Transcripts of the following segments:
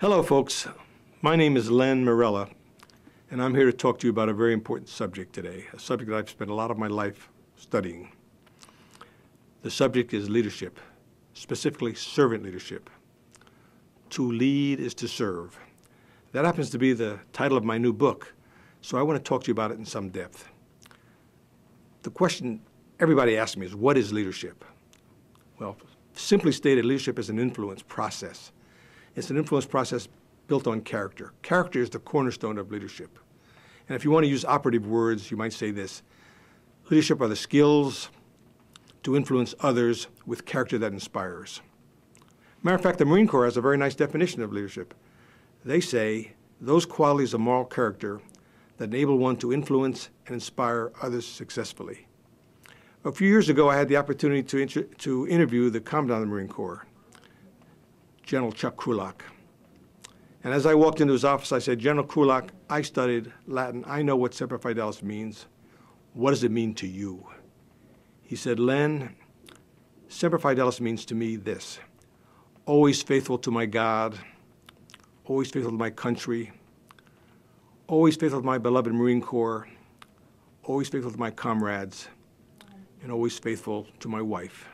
Hello, folks. My name is Len Morella, and I'm here to talk to you about a very important subject today, a subject that I've spent a lot of my life studying. The subject is leadership, specifically servant leadership. To lead is to serve. That happens to be the title of my new book, so I want to talk to you about it in some depth. The question everybody asks me is, what is leadership? Well, simply stated, leadership is an influence process. It's an influence process built on character. Character is the cornerstone of leadership. And if you want to use operative words, you might say this: leadership are the skills to influence others with character that inspires. Matter of fact, the Marine Corps has a very nice definition of leadership. They say those qualities of moral character that enable one to influence and inspire others successfully. A few years ago, I had the opportunity to interview the Commandant of the Marine Corps, General Chuck Krulak. And as I walked into his office, I said, "General Krulak, I studied Latin. I know what Semper Fidelis means. What does it mean to you?" He said, "Len, Semper Fidelis means to me this: always faithful to my God, always faithful to my country, always faithful to my beloved Marine Corps, always faithful to my comrades, and always faithful to my wife."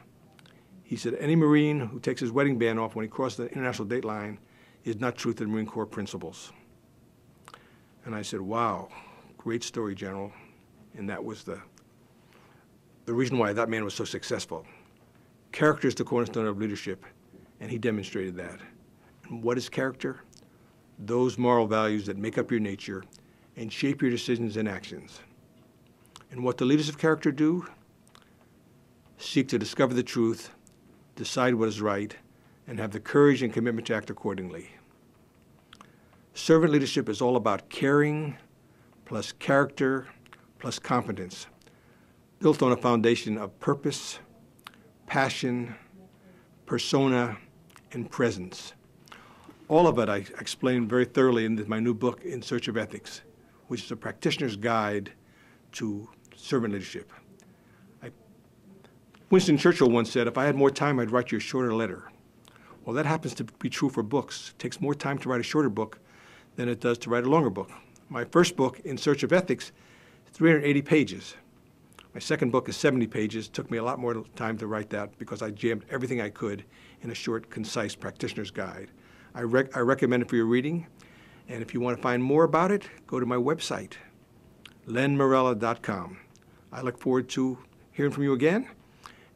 He said, "Any Marine who takes his wedding band off when he crosses the international date line is not true to the Marine Corps principles." And I said, "Wow, great story, General." And that was the reason why that man was so successful. Character is the cornerstone of leadership, and he demonstrated that. And what is character? Those moral values that make up your nature and shape your decisions and actions. And what do leaders of character do? Seek to discover the truth, decide what is right, and have the courage and commitment to act accordingly. Servant leadership is all about caring plus character plus competence, built on a foundation of purpose, passion, persona, and presence. All of it I explain very thoroughly in my new book, In Search of Ethics, which is a practitioner's guide to servant leadership. Winston Churchill once said, "If I had more time, I'd write you a shorter letter." Well, that happens to be true for books. It takes more time to write a shorter book than it does to write a longer book. My first book, In Search of Ethics, is 380 pages. My second book is 70 pages. It took me a lot more time to write that because I jammed everything I could in a short, concise practitioner's guide. I recommend it for your reading. And if you want to find more about it, go to my website, lenmorella.com. I look forward to hearing from you again.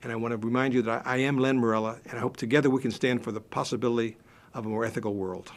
And I want to remind you that I am Len Morella, and I hope together we can stand for the possibility of a more ethical world.